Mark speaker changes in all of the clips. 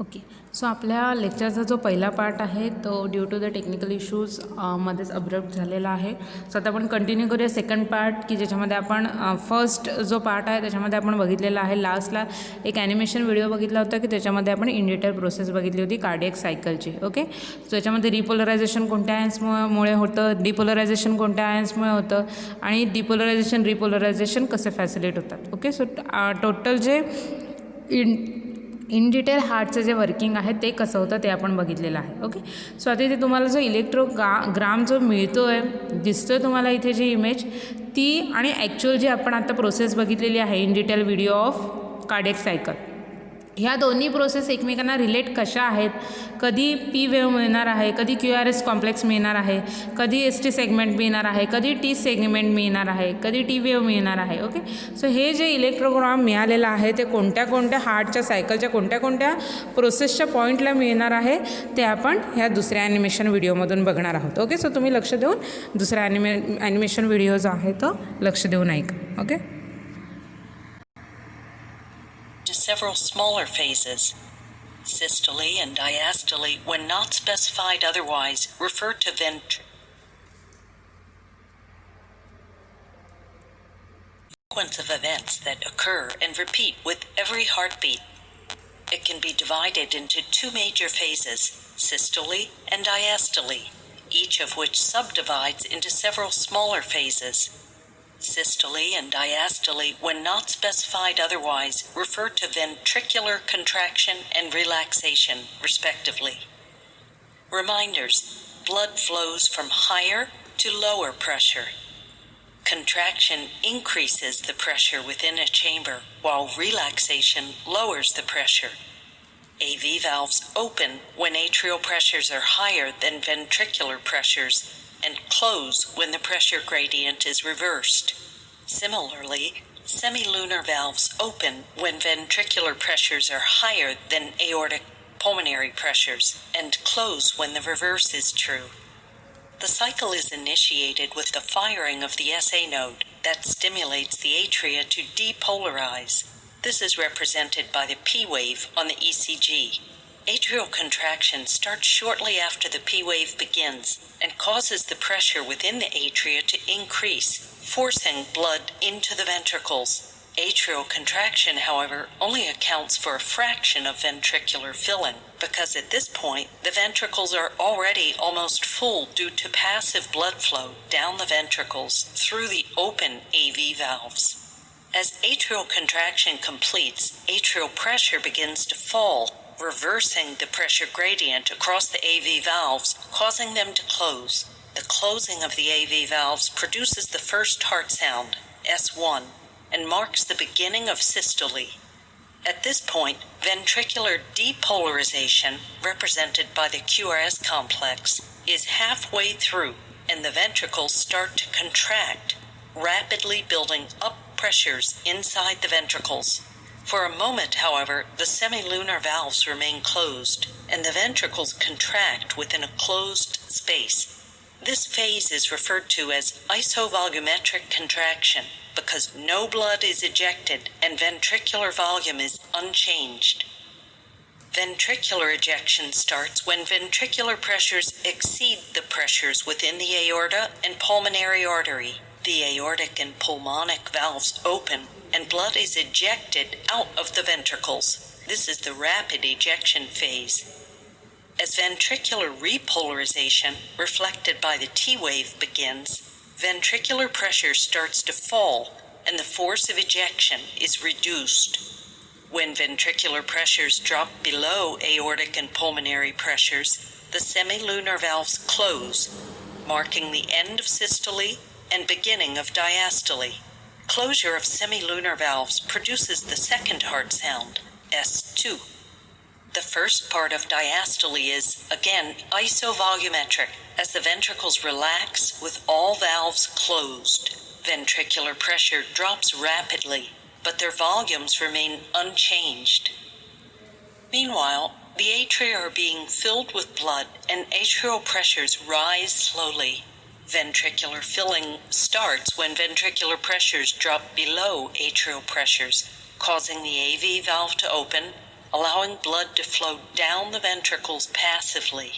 Speaker 1: Okay. So आपल्या लेक्चरचा जो पहिला पार्ट आहे तो due to the technical issues मध्येच अब्रप्ट झालेला आहे. सो आता आपण कंटिन्यू करूया सेकंड पार्ट की ज्याच्यामध्ये आपण फर्स्ट जो पार्ट आहे त्याच्यामध्ये आपण बघितलेला आहे. लास्टला एक ॲनिमेशन व्हिडिओ बघितला होता की त्याच्यामध्ये आपण इन डिटेल प्रोसेस बघितली होती कार्डियक सायकलची. ओके. सो त्याच्यामध्ये रिपोलरायझेशन कोणत्या आयन्समुळे होतं, डिपोलरायझेशन कोणत्या आयन्समुळे होतं आणि डिपोलरायझेशन रिपोलरायझेशन कसे फॅसिलिट होतात. ओके. सो टोटल जे इन डिटेल हार्टचं जे वर्किंग आहे ते कसं होतं ते आपण बघितलेलं आहे. ओके. सो आता इथे तुम्हाला जो ग्राम जो मिळतो आहे दिसतो आहे तुम्हाला इथे जी इमेज ती आणि ॲक्च्युअल जी आपण आता प्रोसेस बघितलेली आहे in detail video off cardiac cycle, ह्या दोन्ही प्रोसेस एकमेकांना रिलेट कशा आहेत, कधी पी वेव्ह मिळणार आहे, कधी क्यू आर एस कॉम्प्लेक्स मिळणार आहे, कधी एस टी सेगमेंट मिळणार आहे, कधी टी सेगमेंट मिळणार आहे, कधी टी वेव्ह मिळणार आहे. ओके. सो हे जे इलेक्ट्रोग्राम मिळालेलं आहे ते कोणत्या कोणत्या हार्टच्या सायकलच्या कोणत्या कोणत्या प्रोसेसच्या पॉईंटला मिळणार आहे ते आपण ह्या दुसऱ्या ॲनिमेशन व्हिडिओमधून बघणार आहोत. ओके. सो तुम्ही लक्ष देऊन दुसरा ॲनिमेशन व्हिडिओ जो आहे तो लक्ष देऊन ऐका. Okay.
Speaker 2: Several smaller phases. Systole and diastole, when not specified otherwise, refer to sequence of events that occur and repeat with every heartbeat. It can be divided into two major phases, systole and diastole, each of which subdivides into several smaller phases. Systole and diastole, when not specified otherwise, refer to ventricular contraction and relaxation, respectively. Reminders: blood flows from higher to lower pressure. Contraction increases the pressure within a chamber, while relaxation lowers the pressure. AV valves open when atrial pressures are higher than ventricular pressures and close when the pressure gradient is reversed. Similarly, semilunar valves open when ventricular pressures are higher than aortic pulmonary pressures and close when the reverse is true. The cycle is initiated with the firing of the SA node that stimulates the atria to depolarize. This is represented by the P wave on the ECG. Atrial contraction starts shortly after the P wave begins and causes the pressure within the atria to increase, forcing blood into the ventricles. Atrial contraction, however, only accounts for a fraction of ventricular filling, because at this point the ventricles are already almost full due to passive blood flow down the ventricles through the open AV valves. As atrial contraction completes, atrial pressure begins to fall, reversing the pressure gradient across the AV valves, causing them to close. The closing of the AV valves produces the first heart sound, S1, and marks the beginning of systole. At this point, ventricular depolarization, represented by the QRS complex, is halfway through, and the ventricles start to contract, rapidly building up pressures inside the ventricles. For a moment, however, the semilunar valves remain closed, and the ventricles contract within a closed space. This phase is referred to as isovolumetric contraction because no blood is ejected and ventricular volume is unchanged. Ventricular ejection starts when ventricular pressures exceed the pressures within the aorta and pulmonary artery. The aortic and pulmonic valves open and blood is ejected out of the ventricles. This is the rapid ejection phase. As ventricular repolarization, reflected by the T wave, begins, ventricular pressure starts to fall and the force of ejection is reduced. When ventricular pressures drop below aortic and pulmonary pressures, the semilunar valves close, marking the end of systole and beginning of diastole. Closure of semilunar valves produces the second heart sound, S2. The first part of diastole is, again, isovolumetric, as the ventricles relax with all valves closed. Ventricular pressure drops rapidly, but their volumes remain unchanged. Meanwhile, the atria are being filled with blood and atrial pressures rise slowly. Ventricular filling starts when ventricular pressures drop below atrial pressures, causing the AV valve to open, allowing blood to flow down the ventricles passively.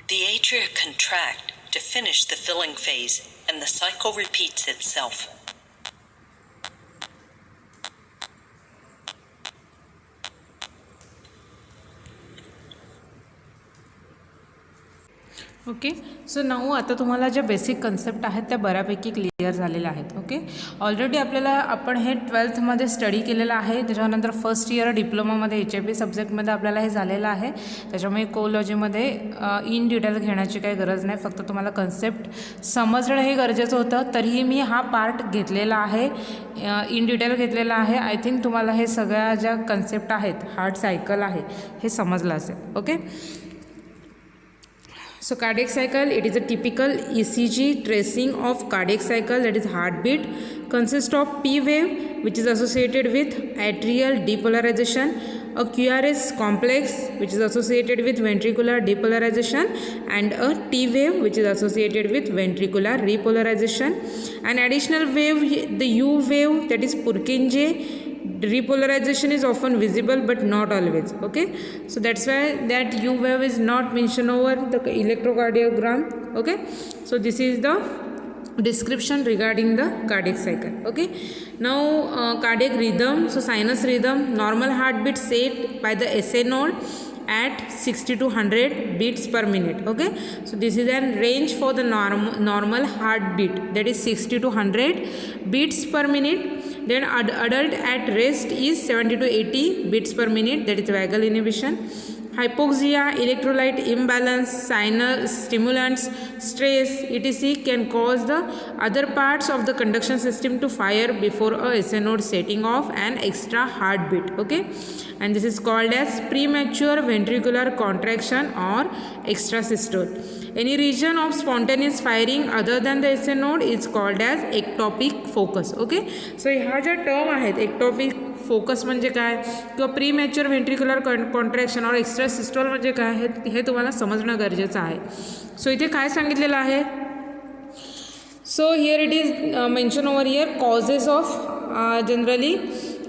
Speaker 2: The atria contract to finish the filling phase, and the cycle repeats itself.
Speaker 1: Okay. So now आता तुम्हाला ज्या basic concept आहेत त्या बऱ्यापैकी clear झालेल्या आहेत. Okay. Already आपण हे 12thमध्ये स्टडी केलेलं आहे. त्याच्यानंतर फर्स्ट इयर डिप्लोमामध्ये HIP सब्जेक्टमध्ये आपल्याला हे झालेलं आहे. त्याच्यामुळे कोलॉजीमध्ये इन डिटेल घेण्याची काही गरज नाही. फक्त तुम्हाला कन्सेप्ट समजणं हे गरजेचं होतं. तरीही मी हा पार्ट घेतलेला आहे, इन डिटेल घेतलेला आहे. आय थिंक तुम्हाला हे सगळ्या ज्या कन्सेप्ट आहेत, हार्ट सायकल आहे, हे समजलं असेल. Okay. So cardiac cycle, it is a typical ECG tracing of cardiac cycle, that is heartbeat, consists of P wave which is associated with atrial depolarization, a QRS complex which is associated with ventricular depolarization, and a T wave which is associated with ventricular repolarization. An additional wave, the U wave, that is Purkinje. Repolarization is often visible but not always. Okay, so that's why that U wave is not mentioned over the electrocardiogram. Okay, so this is the description regarding the cardiac cycle. Okay, now cardiac rhythm. So sinus rhythm, normal heartbeat set by the SA node at 60 to 100 beats per minute. Okay, so this is a range for the normal heartbeat, that is 60 to 100 beats per minute. Then adult at rest is 70 to 80 beats per minute, that is vagal inhibition. Hypoxia, electrolyte imbalance, sinus stimulants, stress, etc. can cause the other parts of the conduction system to fire before a SA node setting off an extra heartbeat. Okay, and this is called as premature ventricular contraction or extrasystole. Any region of spontaneous firing other than the SA node is called as ectopic focus. Okay, so ह्या ज्या term आहेत, ectopic focus म्हणजे काय किंवा premature ventricular contraction और extra systole म्हणजे काय हे तुम्हाला समजणं गरजेचं आहे. सो इथे काय सांगितलेलं आहे, so here it is mention over here causes of generally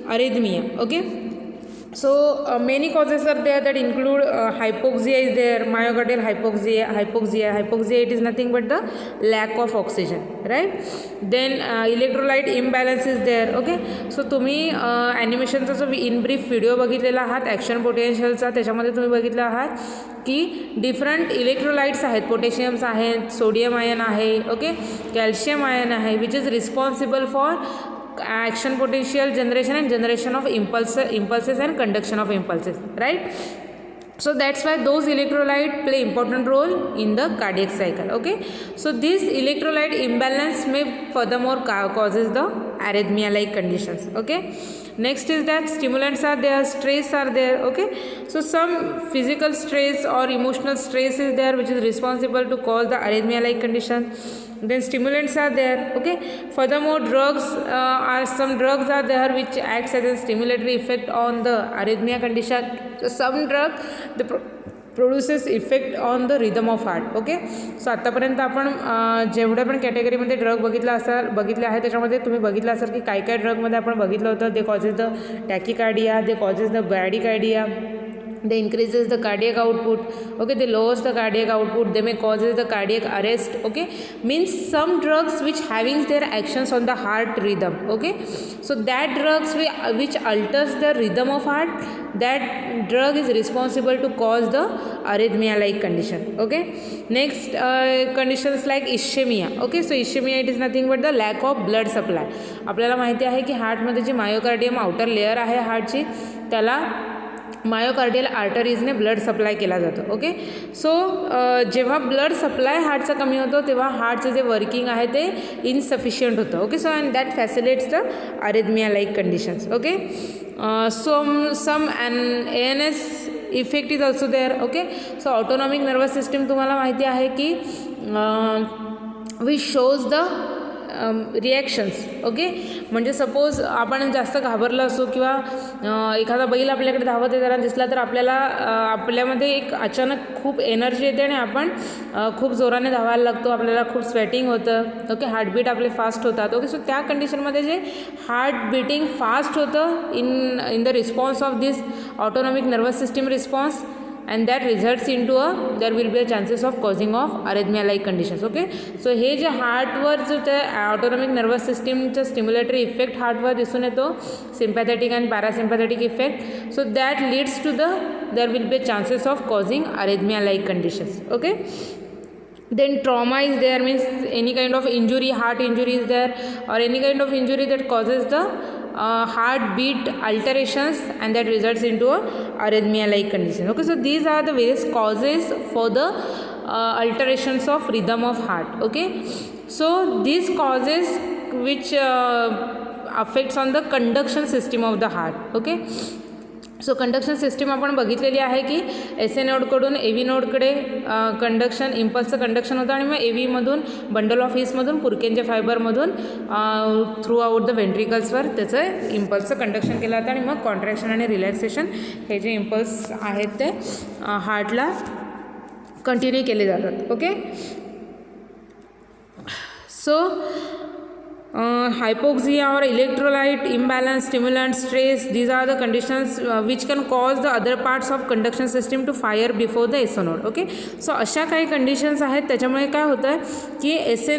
Speaker 1: arrhythmia. Okay, so many causes are there that include hypoxia is there, myocardial hypoxia it is nothing but the lack of oxygen, right? Then electrolyte imbalance is there. Okay, so तुम्ही ॲनिमेशनचा जो in brief video बघितलेला आहात action पोटेन्शियलचा, त्याच्यामध्ये तुम्ही बघितलं आहात की different electrolytes आहेत, पोटॅशियम्स आहेत, सोडियम आयन आहे, ओके, कॅल्शियम आयन आहे, which is responsible for action potential generation of impulses and conduction of impulses, right? So that's why those electrolyte play important role in the cardiac cycle. Okay, so this electrolyte imbalance may furthermore causes the arrhythmia like conditions. Okay, next is that stimulants are there, stress are there. Okay, so some physical stress or emotional stress is there which is responsible to cause the arrhythmia like condition. Then stimulants are there. Okay, furthermore some drugs are there which acts as a stimulatory effect on the arrhythmia condition. So some drug produces effect on the rhythm of heart. Okay, so आत्तापर्यंत आपण जेवढ्या पण कॅटेगरीमध्ये drug बघितले आहे त्याच्यामध्ये तुम्ही बघितलं असाल की काय काय ड्रगमध्ये आपण बघितलं होतं, they causes the tachycardia, they causes the bradycardia, they increases the cardiac output. Okay, they lowers the cardiac output, they may causes the cardiac arrest. Okay, means some drugs which having their actions on the heart rhythm. Okay, so that drugs which alters the rhythm of heart, that drug is responsible to cause the arrhythmia like condition. Okay, next conditions like ischemia. Okay, so ischemia it is nothing but the lack of blood supply. आपल्याला माहिती आहे की हार्टमध्ये जी myocardium outer layer आहे हार्टची, त्याला myocardial आर्टरीजने blood supply केला जातो. Okay, so जेव्हा blood supply हार्टचा कमी होतो तेव्हा हार्टचं जे वर्किंग आहे ते इनसफिशियंट होतं. Okay, so and that facilitates the arrhythmia like conditions. Okay, some ANS effect is also there. Okay, so autonomic nervous system तुम्हाला माहिती आहे की which shows the reactions. Okay, म्हणजे सपोज आपण जास्त घाबरलं असो किंवा एखादा बैल आपल्याकडे धावत येताना दिसला तर आपल्याला आपल्यामध्ये एक अचानक खूप एनर्जी येते आणि आपण खूप जोराने धावायला लागतो, आपल्याला खूप स्वेटिंग होतं. ओके, हार्टबीट आपले फास्ट होतात. ओके, सो त्या कंडिशनमध्ये जे हार्ट बीटिंग फास्ट होतं in the response of this autonomic nervous system response, and that results into there will be a chances of causing of arrhythmia like conditions. Okay, so हे जे हार्टवर जो त्या autonomic nervous सिस्टीमचा स्टिम्युलेटरी effect हार्टवर दिसून येतो, sympathetic and parasympathetic effect, so that leads to there will be chances of causing arrhythmia like conditions. Okay, then trauma is there, means any kind of injury, heart injury is there, or any kind of injury that causes the heartbeat alterations and that results into a arrhythmia like condition. Okay, so these are the various causes for the alterations of rhythm of heart. Okay, so these causes which affects on the conduction system of the heart. Okay, so conduction system आपण बघितलेली आहे की S A नोडकडून A V नोडकडे conduction इम्पल्सचं conduction होतं आणि मग ए व्हीमधून बंडल ऑफ हीसमधून पुरकेंच्या फायबरमधून थ्रू आउट द व्हेंट्रिकल्सवर त्याचं इम्पल्सचं कंडक्शन केलं जातं आणि मग कॉन्ट्रॅक्शन आणि रिलॅक्सेशन हे जे इम्पल्स आहेत ते हार्टला कंटिन्यू केले जातात. Okay, so hypoxia or electrolyte imbalance, stimulant, stress, these are the conditions which can cause the other parts of conduction system to fire before the SO node. Okay, so अशा काही conditions आहेत त्याच्यामुळे काय होतं आहे की एस ए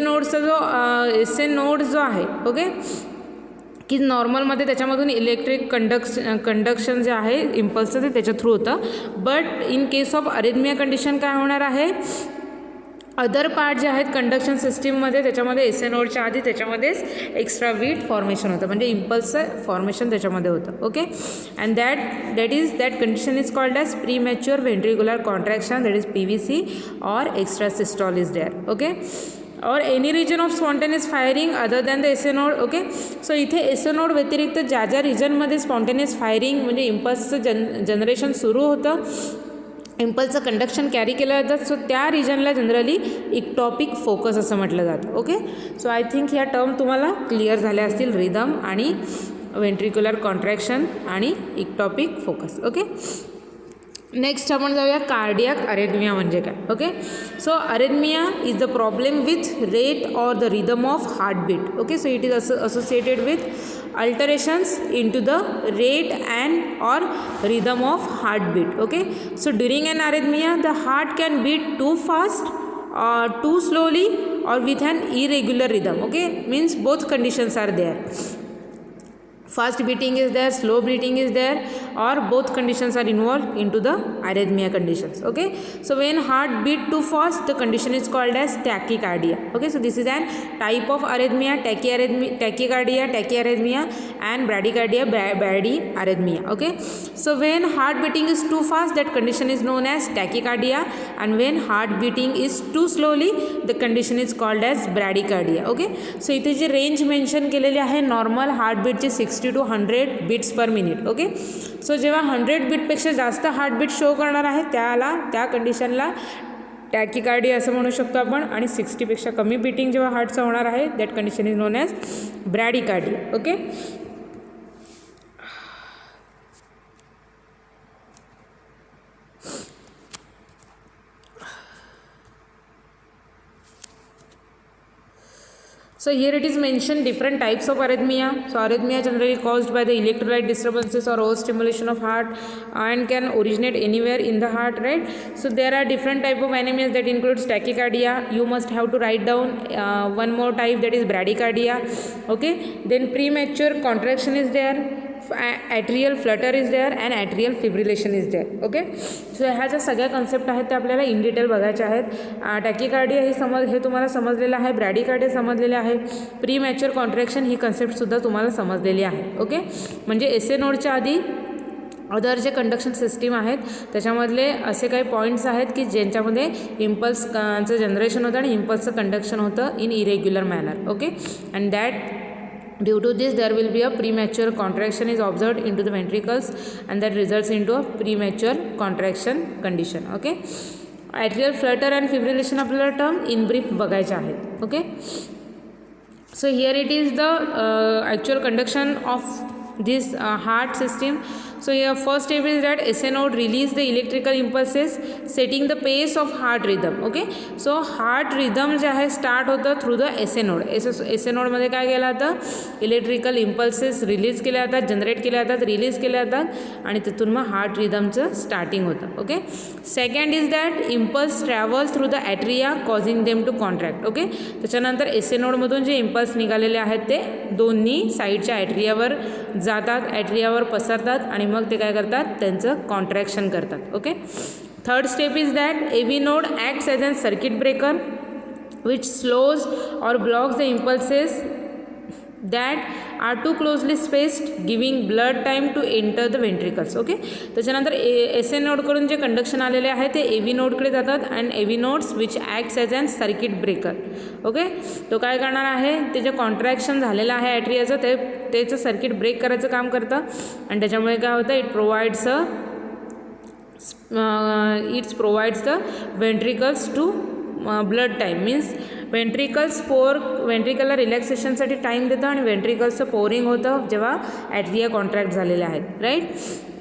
Speaker 1: node जो आहे, ओके, की नॉर्मलमध्ये त्याच्यामधून इलेक्ट्रिक कंडक्शन जे आहे इम्पल्सचं ते त्याच्या थ्रू होतं. But in case of arrhythmia condition काय होणार आहे, अदर पार्ट जे आहेत कंडक्शन सिस्टीममध्ये त्याच्यामध्ये एस ए नोडच्या आधी त्याच्यामध्येच एक्स्ट्रा वीट फॉर्मेशन होतं, म्हणजे इम्पल्सचं फॉर्मेशन त्याच्यामध्ये होतं. Okay, and that condition is called as premature ventricular contraction, that is PVC, और एक्स्ट्रा सिस्टॉल इज देअर. ओके, और any region of spontaneous firing other than the S A node. Okay, so इथे S A node व्यतिरिक्त ज्या ज्या रिजनमध्ये spontaneous firing म्हणजे इम्पल्सचं generation सुरू होतं, इम्पल्सचं कंडक्शन कॅरी केलं जातं, सो त्या रिजनला जनरली इक्टॉपिक फोकस असं म्हटलं जातं. ओके, सो आय थिंक ह्या टर्म तुम्हाला क्लिअर झाल्या असतील, रिदम आणि व्हेंट्रिक्युलर कॉन्ट्रॅक्शन आणि इक्टॉपिक फोकस. ओके, नेक्स्ट आपण जाऊया कार्डियाक अरेथमिया म्हणजे काय. Okay, so arrhythmia is the problem with rate or the rhythm of heartbeat. Okay, so it is associated with alterations into the rate and or rhythm of heartbeat. Okay, so during an arrhythmia the heart can beat too fast or too slowly or with an irregular rhythm. Okay, means both conditions are there, fast beating is there, slow beating is there, or both conditions are involved into the arrhythmia conditions. Okay, so when heart beat too fast the condition is called as tachycardia. Okay, so this is an type of arrhythmia, tachycardia, tachyarrhythmia, and bradycardia, bradyarrhythmia. Okay, so when heart beating is too fast that condition is known as tachycardia, and when heart beating is too slowly the condition is called as bradycardia. Okay, so इथे जे range mention केलेली आहे normal हार्टबीटची 60 to 100 beats per minute. Okay, so जेव्हा 100 बीटपेक्षा जास्त heartbeat show करणार आहे त्या कंडिशनला टॅकिकार्डिया असं म्हणू शकतो आपण, आणि 60पेक्षा कमी बीटिंग जेव्हा हार्टचं होणार आहे that condition is known as bradycardia. Okay, so here it is mentioned different types of arrhythmia. So arrhythmia generally caused by the electrolyte disturbances or overstimulation of heart and can originate anywhere in the heart, right? So there are different type of anemias that includes tachycardia. You must have to write down one more type, that is bradycardia. Okay, then premature contraction is there, atrial flutter is there, and atrial fibrillation is there. Okay, so ह्या ज्या सगळ्या concept आहेत त्या आपल्याला in detail बघायच्या आहेत. टॅकिकार्डिया हे तुम्हाला समजलेलं आहे, ब्रॅडिकार्डिया समजलेले आहे, प्रीमॅच्युअर कॉन्ट्रॅक्शन ही कन्सेप्टसुद्धा तुम्हाला समजलेली आहे. ओके, म्हणजे एस ए नोडच्या आधी अदर जे कंडक्शन सिस्टीम आहेत त्याच्यामधले असे काही पॉईंट्स आहेत की ज्यांच्यामध्ये इम्पल्सचं जनरेशन होतं आणि इम्पल्सचं कंडक्शन होतं in irregular manner. Okay, and that due to this there will be a premature contraction is observed into the ventricles and that results into a premature contraction condition. Okay, atrial flutter and fibrillation आपल्याला term in brief बघायचे आहेत. Okay, So here it is the actual conduction of this heart system. So here first step is that SA node release the electrical impulses setting the pace of heart rhythm. Okay, so heart rhythm जे आहे start होतं through the SA node. SA node मध्ये काय केलं जातं, electrical impulses release केले जातात, generate केले जातात, रिलीज केले जातात आणि तिथून मग हार्ट रिदमचं स्टार्टिंग होतं. Okay, second is that impulse travel through the atria causing them to contract. Okay, त्याच्यानंतर SA नोडमधून जे इम्पल्स निघालेले आहेत ते दोन्ही साईडच्या ॲट्रियावर जातात, ॲट्रियावर पसरतात आणि मग ते काय करतात, त्यांचं कॉन्ट्रॅक्शन करतात. Okay, third step is that AV node acts as an circuit breaker which slows or blocks the impulses that are too closely spaced giving blood time to enter the ventricles. Okay, त्याच्यानंतर SA नोडकडून जे conduction आलेले आहे ते AV नोडकडे जातात and AV nodes which acts as an circuit breaker. Okay, तो काय करणार आहे, ते जे कॉन्ट्रॅक्शन झालेलं आहे ॲट्रियाचं त्याचं सर्किट ब्रेक करायचं काम करतं आणि त्याच्यामुळे काय होतं, it provides the ventricles to blood time. Means वेंट्रिकलला रिलॅक्सेशनसाठी टाईम देतं आणि वेंट्रिकल्सचं पोरिंग होतं जेव्हा ॲट्रिया कॉन्ट्रॅक्ट झालेले आहेत. Right,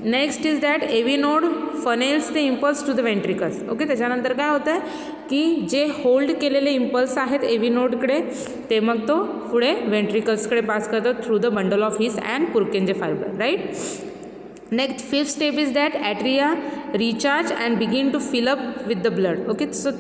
Speaker 1: next is that AV node funnels the impulse to the ventricles. Okay, त्याच्यानंतर काय होतं आहे की जे होल्ड केलेले इम्पल्स आहेत AV नोडकडे ते मग तो पुढे वेंट्रिकल्सकडे पास करतात through the bundle of His and Purkinje fibre. Right, next fifth step is that atria recharge and begin to fill up with the blood. Okay, so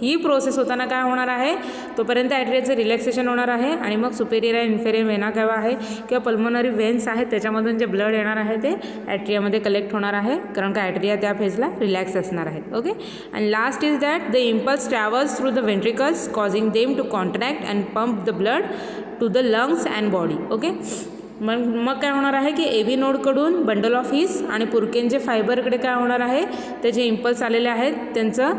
Speaker 1: ही प्रोसेस होताना काय होणार आहे, तोपर्यंत ॲट्रियाचं रिलॅक्सेशन होणार आहे आणि मग सुपेरियर आणि इन्फेरियर वेना केव्हा आहे किंवा पल्मोनरी वेन्स आहेत त्याच्यामधून जे ब्लड येणार आहे ते ॲट्रियामध्ये कलेक्ट होणार आहे, कारण का ॲट्रिया त्या फेजला रिलॅक्स असणार आहेत. Okay, and last is that the impulse travels through the ventricles causing them to contract and pump the blood to the lungs and body. Okay, मग काय होणार आहे की AV नोडकडून बंडल ऑफ हिस आणि पुरकेंजे फायबरकडे काय होणार आहे, ते जे इम्पल्स आलेले आहेत त्यांचं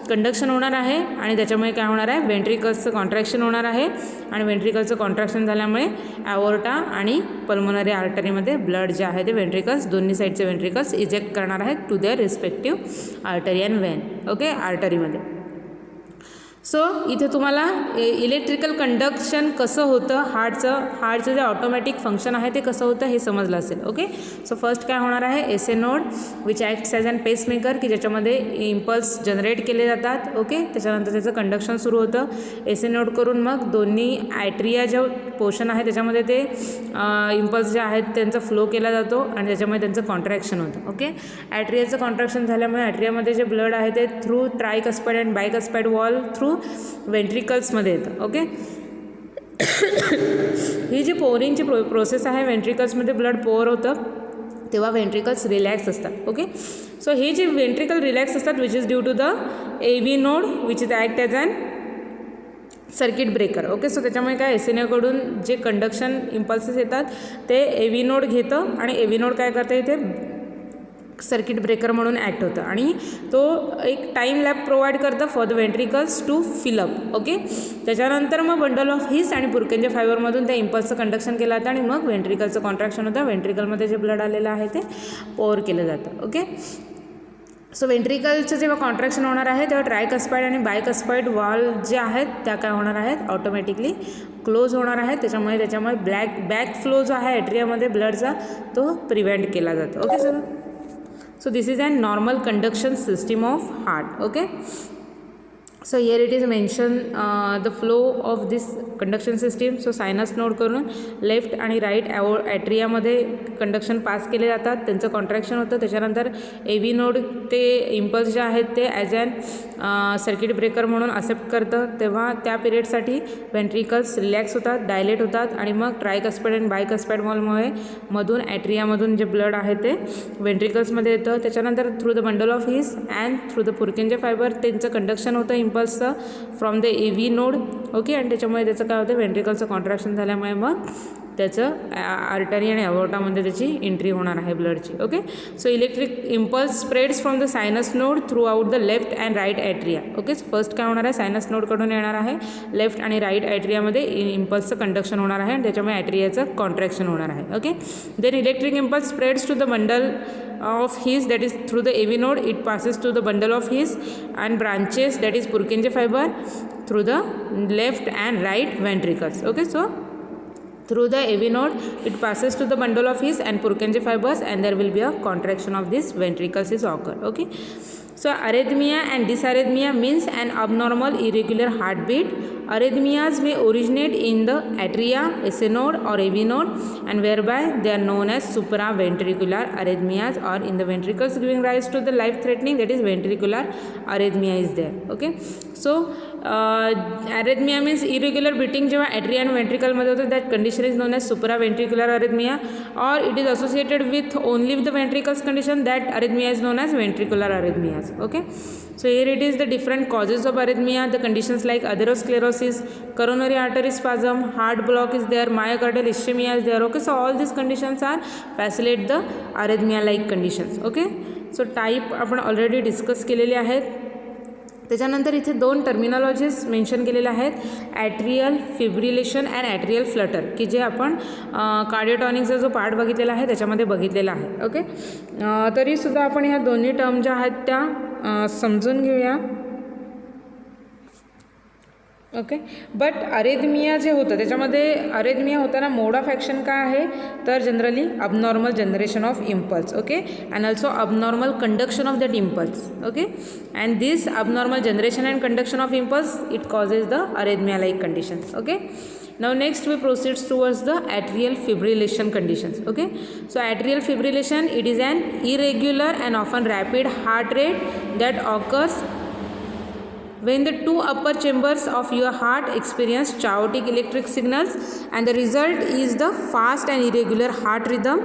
Speaker 1: कंडक्शन होणार आहे आणि त्याच्यामुळे काय होणार आहे, वेंट्रिकल्सचं कॉन्ट्रॅक्शन होणार आहे आणि वेंट्रिकल्सचं कॉन्ट्रॅक्शन झाल्यामुळे ॲओर्टा आणि पल्मोनरी आर्टरीमध्ये ब्लड जे आहे ते वेंट्रिकल्स दोन्ही साईडचे वेंट्रिकल्स इजेक्ट करणार आहेत to their respective artery and vein. Okay, आर्टरीमध्ये. सो इथे तुम्हाला इलेक्ट्रिकल कंडक्शन कसं होतं, हार्टचं जे ऑटोमॅटिक फंक्शन आहे ते कसं होतं हे समजलं असेल. ओके, सो फर्स्ट काय होणार आहे, SA node which acts as an pacemaker की ज्याच्यामध्ये इम्पल्स जनरेट केले जातात. ओके, त्याच्यानंतर त्याचं कंडक्शन सुरू होतं. SA नोड करून मग दोन्ही ॲट्रिया जो पोर्शन आहे त्याच्यामध्ये ते इम्पल्स जे आहेत त्यांचा फ्लो केला जातो आणि त्याच्यामुळे त्यांचं कॉन्ट्रॅक्शन होतं. ओके, ॲट्रियाचं कॉन्ट्रॅक्शन झाल्यामुळे ॲट्रियामध्ये जे ब्लड आहे ते थ्रू ट्रायकस्पाइड अँड बायकस्पाइड वॉल थ्रू वेंट्रिकल्समध्ये येतं. ओके, ही जी पोरिंगची प्रोसेस आहे, वेंट्रिकल्समध्ये ब्लड पोअर होतं तेव्हा वेंट्रिकल्स रिलॅक्स असतात. ओके, सो हे जे वेंट्रिकल रिलॅक्स असतात which is due to the AV node which is act as an circuit breaker. Okay, so त्याच्यामुळे काय SA नोडकडून जे कंडक्शन इम्पल्सेस येतात ते AV नोड घेतं आणि AV नोड काय करतं, इथे सर्किट ब्रेकर म्हणून ॲक्ट होतं आणि तो एक टाईम लॅब प्रोव्हाइड करतं for the ventricles to fill up. Okay, त्याच्यानंतर मग बंडल ऑफ हिस आणि पुरकेंजे फायबरमधून त्या इम्पल्सचं कंडक्शन केलं जातं आणि मग वेंट्रिकलचं कॉन्ट्रॅक्शन होतं. वेंट्रिकलमध्ये जे ब्लड आलेलं आहे ते पोअर केलं जातं. ओके, सो वेंट्रिकलचं जेव्हा कॉन्ट्रॅक्शन होणार आहे तेव्हा ट्रायकस्पाइड आणि बायकस्पाइड वॉल जे आहेत त्या काय होणार आहेत, ऑटोमॅटिकली क्लोज होणार आहेत. त्याच्यामुळे बॅक फ्लो जो आहे ॲट्रियामध्ये ब्लडचा तो प्रिव्हेंट केला जातो. Okay, so this is a normal conduction system of heart. Okay, so here it is mentioned the flow of this conduction system. so sinus node करून लेफ्ट आणि राईट ॲट्रियामध्ये कंडक्शन पास केले जातात, त्यांचं कॉन्ट्रॅक्शन होतं. त्याच्यानंतर AV node ते impulse जे आहेत ते ॲज अन सर्किट ब्रेकर म्हणून ॲक्सेप्ट करतं, तेव्हा त्या पिरियडसाठी वेंट्रिकल्स रिलॅक्स होतात, डायलेट होतात आणि मग ट्रायकस्पाइड आणि बायकस्पाइड वॉलमुळे मधून ॲट्रियामधून जे ब्लड आहे ते वेंट्रिकल्समध्ये येतं. त्याच्यानंतर through the bundle of His and through the Purkinje fibre त्यांचं कंडक्शन होतं इम्पल्सचं from the AV node. Okay, आणि त्याच्यामुळे त्याचं काय होतं, वेंट्रिकलचं कॉन्ट्रॅक्शन झाल्यामुळे मग त्याचं आर्टरी आणि अवॉर्टामध्ये त्याची एंट्री होणार आहे ब्लडची. Okay, so electric impulse spreads from the sinus node throughout the left and right atria. Okay, first काय होणार आहे, सायनस नोडकडून येणार आहे, लेफ्ट आणि राईट ॲट्रियामध्ये इम्पल्सचं कंडक्शन होणार आहे आणि त्याच्यामुळे ॲट्रियाचं कॉन्ट्रॅक्शन होणार आहे. Okay, then electric impulse spreads to the bundle of his, that is through the AV node, it passes to the bundle of his and branches, that is Purkinje fiber, through the left and right ventricles. Okay, so Through the AV node, it passes to the bundle of his and Purkinje fibers, and there will be a contraction of these ventricles is occur. Okay. So arrhythmia and dysarrhythmia means an abnormal irregular heartbeat. Arrhythmias may originate in the atria, SA node or AV node, and whereby they are known as supraventricular arrhythmias, or in the ventricles giving rise to the life threatening, that is ventricular arrhythmia is there. Okay. So arrhythmia means irregular beating जेव्हा atria and ventricle मध्ये होतं, that condition is known as supraventricular arrhythmia, or it is associated with only with the ventricles condition, that arrhythmia is known as ventricular arrhythmias. Okay. So here it is the different causes of arrhythmia, the conditions like atherosclerosis, coronary artery spasm, heart block is there, myocardial ischemia is there. Okay. So all these conditions are facilitate the arrhythmia like conditions. Okay. So type आपण already discuss केलेले आहेत. त्याच्यानंतर इथे दोन टर्मिनॉलॉजीज mention केलेल्या आहेत, atrial fibrillation and atrial Flutter, की जे आपण कार्डिओटॉनिकचा जो पार्ट बघितलेला आहे त्याच्यामध्ये बघितलेला आहे. ओके. तरीसुद्धा आपण ह्या दोन्ही टर्म ज्या आहेत त्या समजून घेऊया. ओके. बट अरेथमिया जे होतं त्याच्यामध्ये अरेथमिया होताना मोड ऑफ ॲक्शन काय आहे, तर generally abnormal generation of impulse. Okay. And also abnormal conduction of that impulse. Okay. And this abnormal generation and conduction of impulse it causes the arrhythmia like conditions. Okay. Now next we proceed towards the atrial fibrillation conditions. Okay. So atrial fibrillation, it is an irregular and often rapid heart rate that occurs when the two upper chambers of your heart experience chaotic electric signals, and the result is the fast and irregular heart rhythm.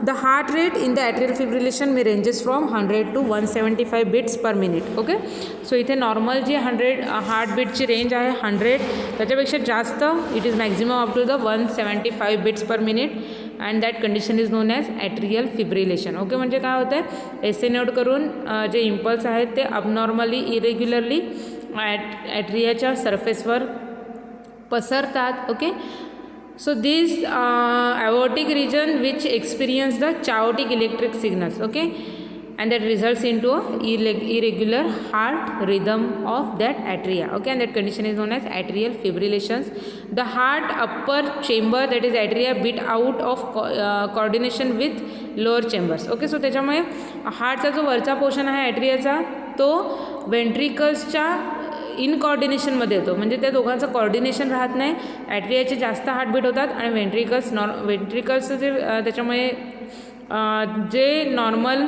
Speaker 1: The heart rate in the atrial fibrillation may ranges from 100 to 175 beats per minute. Okay. So इथे normal जी 100 हार्टबीटची range आहे 100, त्याच्यापेक्षा जास्त it is maximum up to the 175 beats per minute, and that condition is known as atrial fibrillation. Okay. म्हणजे काय होतं आहे, एस ए नोड करून जे इम्पल्स आहेत ते अबनॉर्मली इरेग्युलरली ॲट्रियाच्या सरफेसवर पसरतात. Okay. So these aortic region which experience the chaotic electric signals. Okay. And that results into a irregular heart rhythm of that atria. Okay. And that condition is known as atrial fibrillations. The heart upper chamber, that is atria, beat out of coordination with lower chambers. Okay. So त्याच्यामुळे हार्टचा जो वरचा portion आहे ॲट्रियाचा तो वेंट्रिकल्सच्या in कॉर्डिनेशनमध्ये येतो, म्हणजे त्या दोघांचं coordination राहत नाही. ॲट्रियाचे जास्त हार्टबीट होतात आणि वेंट्रिकल्सचं जे त्याच्यामुळे जे नॉर्मल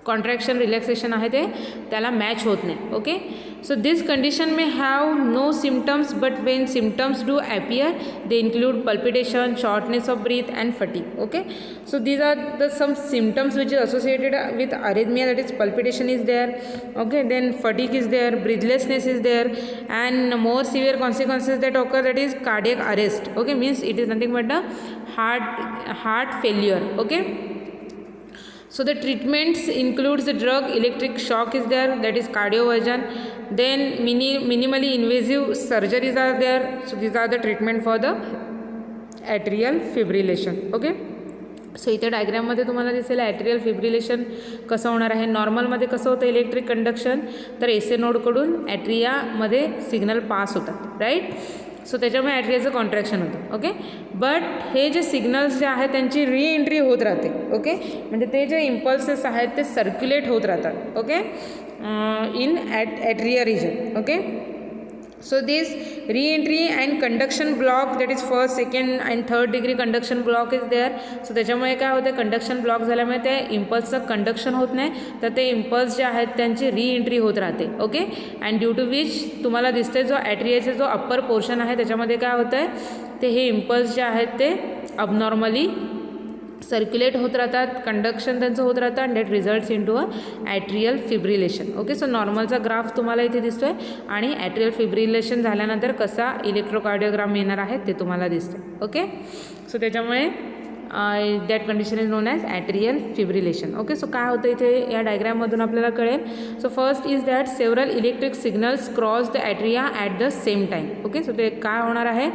Speaker 1: कॉन्ट्रॅक्शन रिलॅक्सेशन आहे ते त्याला मॅच होत नाही. Okay. So this condition may have no symptoms, but when symptoms do appear they include palpitation, shortness of breath and fatigue. Okay. So these are the some symptoms which is associated with arrhythmia, that is palpitation is there. Okay. Then fatigue is there, breathlessness is there, and more severe consequences that occur, that is cardiac arrest. Okay. Means it is nothing but a heart failure. Okay. So the treatments includes the drug, electric shock is there, that is cardioversion. Then minimally invasive surgeries are there. So these are the treatment for the atrial fibrillation. Okay. So इथे डायग्राममध्ये तुम्हाला दिसेल atrial fibrillation कसं होणार आहे. नॉर्मलमध्ये कसं होतं electric conduction, तर एस ए नोडकडून ॲट्रियामध्ये सिग्नल पास होतात, राईट. सो त्याच्यामुळे ॲट्रियाचं कॉन्ट्रॅक्शन होतं. ओके. बट हे जे सिग्नल्स जे आहेत त्यांची रीएंट्री होत राहते. ओके. म्हणजे ते जे इम्पल्सेस आहेत ते सर्क्युलेट होत राहतात. Okay. In atria region. Okay. So this re-entry and conduction block, that is first, second and third degree conduction block is there. So त्याच्यामुळे काय होतं, कंडक्शन ब्लॉक झाल्यामुळे ते इम्पल्सचं कंडक्शन होत नाही, तर ते इम्पल्स जे आहेत त्यांची री-एंट्री होत राहते. Okay. And due to which तुम्हाला दिसते जो ॲट्रियाचा जो अप्पर पोर्शन आहे त्याच्यामध्ये काय होतं आहे, ते हे इम्पल्स जे आहेत ते अबनॉर्मली सर्क्युलेट होत राहतात, कंडक्शन त्यांचं होत राहतं, and that results into a atrial fibrillation. Okay. So नॉर्मलचा ग्राफ तुम्हाला इथे दिसतो आहे आणि ॲट्रियल फिब्रिलेशन झाल्यानंतर कसा इलेक्ट्रोकार्डिओग्राम येणार आहे ते तुम्हाला दिसतं. ओके. सो त्याच्यामुळे that condition is known as atrial fibrillation. Okay. So काय होतं इथे या डायग्राममधून आपल्याला कळेल. So first is that several electric signals cross the atria at the same time. Okay. So ते काय होणार आहे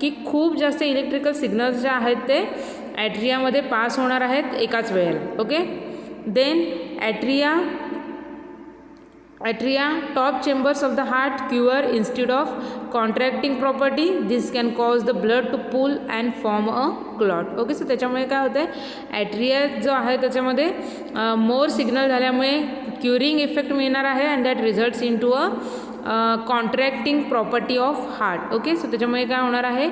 Speaker 1: की खूप जास्त इलेक्ट्रिकल सिग्नल्स जे आहेत ते ॲट्रियामध्ये पास होणार आहेत एकाच वेळेला. Okay. Then atria Atria, top chambers of the heart cure instead of contracting property. This can cause the blood to pool and form a clot. Okay, so त्याच्यामुळे काय होतं आहे, ॲट्रिया जो आहे त्याच्यामध्ये मोर सिग्नल झाल्यामुळे क्युरिंग इफेक्ट मिळणार आहे and that results into a contracting property of heart. Okay, so त्याच्यामुळे काय होणार आहे,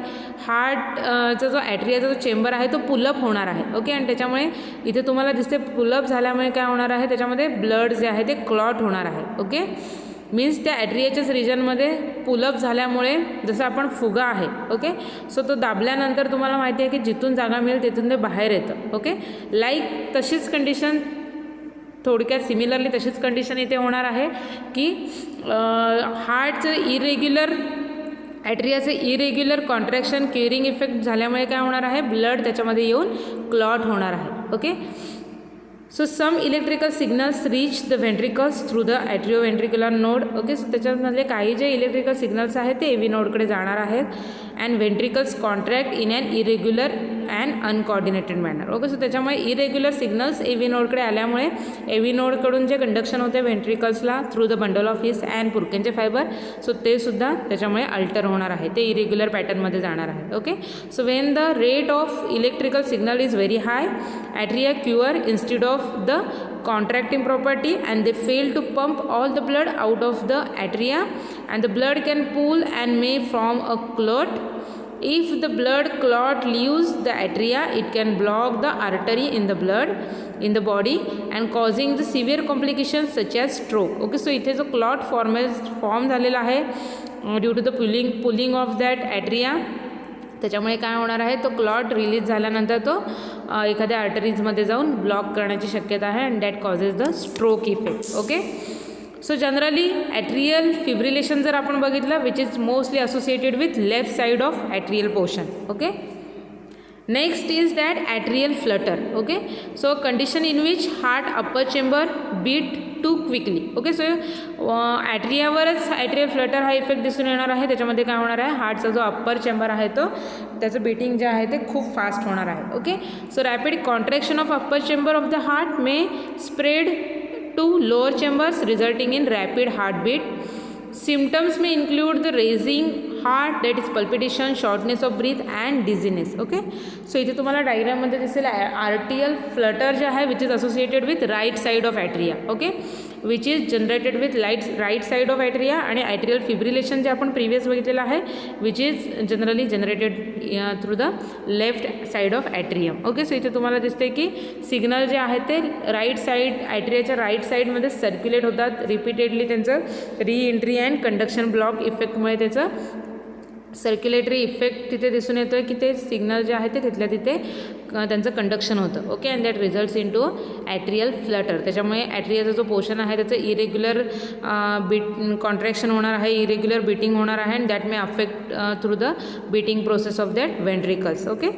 Speaker 1: हार्टचा जो ॲट्रियाचा जो चेंबर आहे तो पुलअप होणार आहे. ओके, आणि त्याच्यामुळे इथे तुम्हाला दिसते पुलअप झाल्यामुळे काय होणार आहे, त्याच्यामध्ये ब्लड जे आहे ते क्लॉट होणार आहे. ओके, मीन्स त्या ॲट्रियाच्याच रिजनमध्ये पुलअप झाल्यामुळे जसं आपण फुगा आहे. ओके, सो तो दाबल्यानंतर तुम्हाला माहिती आहे की जिथून जागा मिळेल तिथून ते बाहेर येतं. ओके, लाईक तशीच कंडिशन, थोडक्यात सिमिलरली तशीच कंडिशन इथे होणार आहे की हार्टचं इरेग्युलर, ॲट्रियाचं इरेग्युलर कॉन्ट्रॅक्शन क्युरिंग इफेक्ट झाल्यामुळे काय होणार आहे, ब्लड त्याच्यामध्ये येऊन क्लॉट होणार आहे. Okay, so some electrical signals reach the ventricles through the atrioventricular node. Okay, so त्याच्यामधले काही जे इलेक्ट्रिकल सिग्नल्स आहेत ते एव्ही नोडकडे जाणार आहेत and ventricles contract in an irregular and uncoordinated manner. Okay, so त्याच्यामुळे इरेग्युलर सिग्नल्स एव्ही नोडकडे आल्यामुळे एव्ही नोडकडून जे कंडक्शन होते व्हेंट्रिकल्सला through the bundle of His and Purkinje fibre, so ते सुद्धा त्याच्यामुळे अल्टर होणार आहे, ते इरेग्युलर पॅटर्नमध्ये जाणार आहे. Okay, so when the rate of electrical signal is very high, atria quiver instead of the contracting property and they fail to pump all the blood out of the atria and the blood can pool and may form a clot. If the blood clot leaves the atria, it can block the artery in the blood in the body and causing the severe complications such as stroke. Okay, so इथे जो clot form झालेला आहे due to the pooling of that atria, त्याच्यामुळे काय होणार आहे, तो clot release झाल्यानंतर तो एखाद्या आर्टरीजमध्ये जाऊन ब्लॉक करण्याची शक्यता आहे and that causes the stroke effect. Okay, so generally atrial fibrillation जर आपण बघितलं which is mostly associated with left side of atrial portion. Okay, next is that atrial flutter. Okay, so condition in which heart upper chamber beat too quickly. Okay, so ॲट्रियावरच atrial flutter हा effect दिसून येणार आहे. त्याच्यामध्ये काय होणार आहे, हार्टचा जो अप्पर चेंबर आहे तो त्याचं बीटिंग जे आहे ते खूप फास्ट होणार आहे. Okay, so rapid contraction of upper chamber of the heart may spread to lower chambers resulting in rapid heartbeat. Symptoms may include the raising heart, that is palpitation, shortness of breath and dizziness. Okay, so इथे तुम्हाला डायग्राममध्ये दिसेल आर्टियल flutter जे आहे which is associated with right side of atria. Okay, which is generated with right side of atria आणि atrial fibrillation जे आपण previous बघितलेलं आहे which is generally generated through the left side of atrium. Okay, so इथे तुम्हाला दिसते की signal जे आहे ते राईट साईड ॲट्रियाच्या राईट साईडमध्ये सर्क्युलेट होतात रिपीटेडली, त्यांचं रीएंट्री अँड कंडक्शन ब्लॉक इफेक्टमुळे त्याचं सर्क्युलेटरी इफेक्ट तिथे दिसून येतो आहे की ते सिग्नल जे आहे ते तिथल्या तिथे त्यांचं कंडक्शन होतं. Okay, and that results into atrial flutter. त्याच्यामुळे ॲट्रियाचा जो पोर्शन आहे त्याचं इरेग्युलर कॉन्ट्रॅक्शन होणार आहे, इरेग्युलर बीटिंग होणार आहे and that may affect through the beating process of that ventricles. Okay,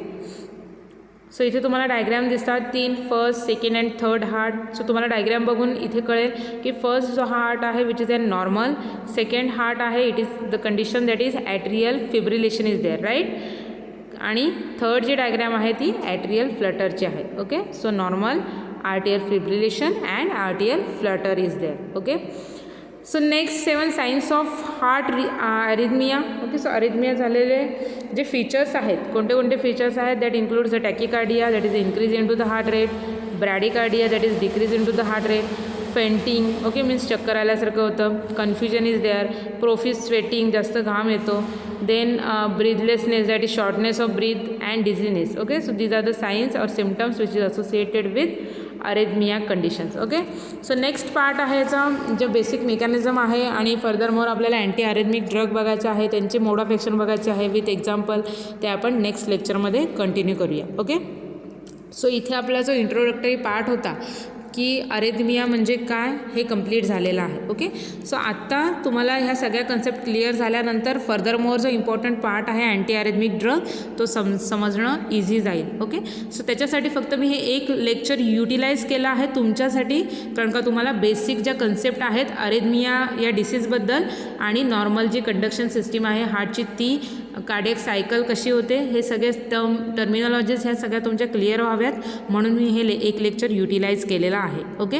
Speaker 1: so इथे तुम्हाला डायग्रॅम दिसतात 3 first, second and third heart. So तुम्हाला डायग्रॅम बघून इथे कळेल की फर्स्ट जो हार्ट आहे which is a normal, second heart आहे it is the condition that is atrial fibrillation is there, right, आणि थर्ड जी डायग्रॅम आहे ती ॲट्रियल फ्लटरची आहे. Okay, so normal, atrial fibrillation and atrial flutter is there. Okay, so next 7 signs of heart arrhythmia. Okay, so arrhythmia झालेले जे features आहेत, कोणते कोणते फीचर्स आहेत, that includes the tachycardia that is increase in to the heart rate, bradycardia that is decrease in to the heart rate, fainting. Okay, means चक्कर आल्यासारखं होतं, confusion is there, profuse sweating, जास्त घाम येतो, then breathlessness that is shortness of breath and dizziness. Okay, so these are the signs or symptoms which is associated with arrhythmia conditions. Okay, so next part आहे याचा जे basic mechanism आहे आणि further more आपल्याला anti अरेथमिक drug बघायचे आहे, त्यांचे मोड of action बघायचे आहे विथ एक्झाम्पल, ते आपण नेक्स्ट लेक्चरमध्ये कंटिन्यू करूया. ओके, सो इथे आपला जो इंट्रोडक्टरी पार्ट होता की अरेथमिया म्हणजे काय हे कंप्लीट झालेलं आहे. ओके, सो आत्ता तुम्हाला ह्या सगळ्या कन्सेप्ट क्लिअर झाल्यानंतर फर्दर मोर जो इम्पॉर्टंट पार्ट आहे अँटी अरेथमिक ड्रग तो समजणं इझी जाईल. ओके, सो त्याच्यासाठी फक्त मी हे एक लेक्चर युटिलाइज केलं आहे तुमच्यासाठी, कारण का तुम्हाला बेसिक ज्या कन्सेप्ट आहेत अरेथमिया या डिसीजबद्दल आणि नॉर्मल जी कंडक्शन सिस्टीम आहे हार्टची ती, कार्डियक सायकल कशी होते, हे सगळे टर्मिनॉलॉजीज ह्या सगळ्या तुमच्या क्लिअर व्हाव्यात म्हणून मी हे एक लेक्चर युटिलाइज केलेलं आहे. ओके,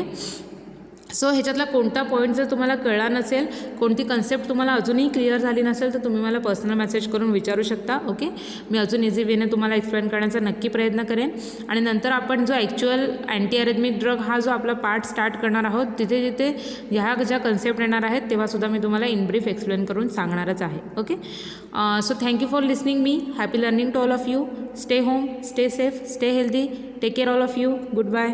Speaker 1: सो ह्याच्यातला कोणता पॉईंट जर तुम्हाला कळला नसेल, कोणती कन्सेप्ट तुम्हाला अजूनही क्लिअर झाली नसेल, तर तुम्ही मला पर्सनल मेसेज करून विचारू शकता. ओके, मी अजून इझी वेने तुम्हाला एक्सप्लेन करण्याचा नक्की प्रयत्न करेन. आणि नंतर आपण जो ॲक्च्युअल अँटी अरेथमिक ड्रग हा जो आपला पार्ट स्टार्ट करणार आहोत, तिथे जिथे ह्या ज्या कन्सेप्ट येणार आहेत तेव्हासुद्धा मी तुम्हाला इन ब्रीफ एक्सप्लेन करून सांगणारच आहे. Okay, so thank you for listening me. Happy learning to all of you. Stay home, stay safe, stay healthy. Take care all of you. Good bye.